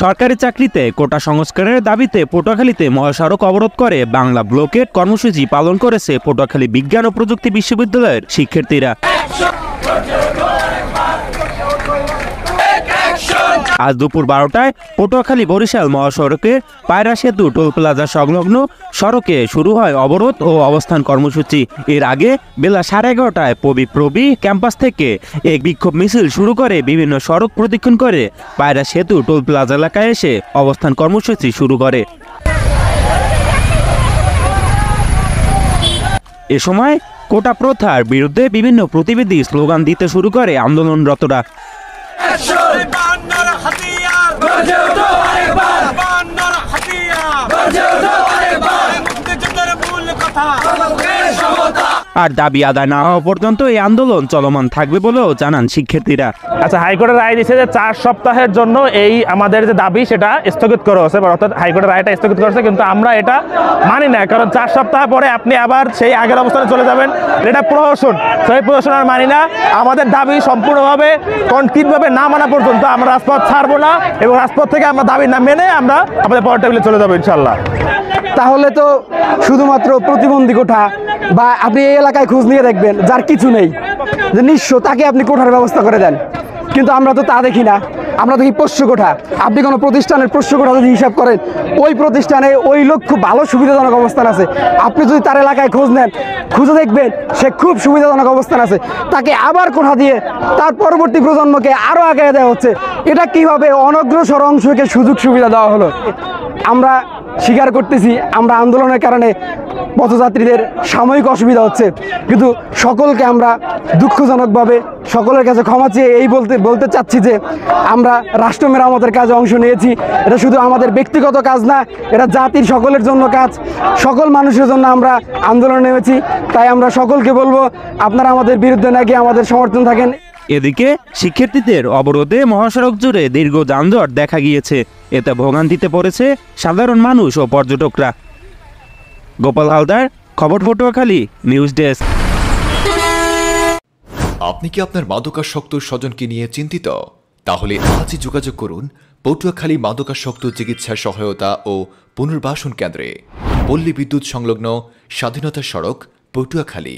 সরকারি চাকরিতে কোটা সংস্কারের দাবিতে পটুয়াখালীতে মহাসড়ক অবরোধ করে বাংলা ব্লকেট কর্মসূচি পালন করেছে পটুয়াখালী বিজ্ঞান ও প্রযুক্তি বিশ্ববিদ্যালয়ের শিক্ষার্থীরা। আজ দুপুর 12টায় পটুয়াখালী বরিশাল মহাসড়কের পায়রা সেতু টোল প্লাজা সংলগ্ন সড়কে শুরু হয় অবরোধ ও অবস্থান কর্মসূচি। এর আগে বেলা 11:30টায় প্রবি ক্যাম্পাস থেকে এক বিক্ষোভ মিছিল শুরু করে বিভিন্ন সড়ক প্রদক্ষিণ করে পায়রা সেতু টোল প্লাজা এলাকায় এসে অবস্থান কর্মসূচি শুরু করে। এ সময় কোটা প্রথার বিরুদ্ধে বিভিন্ন প্রতিবাদী স্লোগান দিতে শুরু করে আন্দোলনরতরা। আর দাবি আদায় না হওয়া পর্যন্ত এই আন্দোলন চলমান থাকবে বলেও জানান শিক্ষার্থীরা। আচ্ছা, হাইকোর্টের রায় দিয়েছে যে 4 সপ্তাহের জন্য এই আমাদের যে দাবি সেটা স্থগিত করা হয়েছে, অর্থাৎ হাইকোর্টের রায়টা স্থগিত করেছে, কিন্তু আমরা এটা মানি না। কারণ 4 সপ্তাহ পরে আপনি আবার সেই আগের অবস্থানে চলে যাবেন, এটা প্রহসন। সেই প্রহসন আর মানি না। আমাদের দাবি সম্পূর্ণভাবে কনক্রিটভাবে না মানা পর্যন্ত আমরা রাজপথ ছাড়বো না, এবং রাজপথ থেকে আমরা দাবি না মেনে আমরা আমাদের পরের টেবিলে চলে যাবো ইনশাল্লাহ। তাহলে তো শুধুমাত্র প্রতিবন্ধী কোঠা বা আপনি এই এলাকায় খোঁজ নিয়ে দেখবেন যার কিছু নেই, যে নিঃস্ব, তাকে আপনি কোঠার ব্যবস্থা করে দেন। কিন্তু আমরা তো তা দেখি না, আমরা দেখি পোষ্য কোঠা। আপনি কোনো প্রতিষ্ঠানের পোষ্য কোঠা যদি হিসাব করেন, ওই প্রতিষ্ঠানে ওই লোক খুব ভালো সুবিধাজনক অবস্থান আছে। আপনি যদি তার এলাকায় খোঁজ নেন, খুঁজে দেখবেন সে খুব সুবিধাজনক অবস্থান আছে, তাকে আবার কোঠা দিয়ে তার পরবর্তী প্রজন্মকে আরও আগে দেওয়া হচ্ছে। এটা কিভাবে অনগ্রসর অংশকে সুযোগ সুবিধা দেওয়া হলো? আমরা স্বীকার করতেছি আমরা আন্দোলনের কারণে পথযাত্রীদের সাময়িক অসুবিধা হচ্ছে, কিন্তু সকলকে আমরা দুঃখজনকভাবে সকলের কাছে ক্ষমা চেয়ে এই বলতে চাচ্ছি যে আমরা রাষ্ট্র মেরামতের কাজে অংশ নিয়েছি। এটা শুধু আমাদের ব্যক্তিগত কাজ না, এটা জাতির সকলের জন্য কাজ, সকল মানুষের জন্য আমরা আন্দোলনে নেমেছি। তাই আমরা সকলকে বলবো আপনারা আমাদের বিরুদ্ধে না গিয়ে আমাদের সমর্থন থাকেন। এদিকে শিক্ষার্থীদের অবরোধে মহাসড়ক জুড়ে দীর্ঘ যানজট দেখা গিয়েছে। এতে ভোগান্তিতে পড়েছে সাধারণ মানুষ ও পর্যটকরা। গোপাল হালদার, খবর পটুয়াখালী, নিউজ ডেস্ক। আপনি কি আপনার মাদকাসক্ত স্বজনকে নিয়ে চিন্তিত? তাহলে আজই যোগাযোগ করুন পটুয়াখালী মাদকাসক্ত চিকিৎসা সহায়তা ও পুনর্বাসন কেন্দ্রে, পল্লী বিদ্যুৎ সংলগ্ন স্বাধীনতা সড়ক, পটুয়াখালী।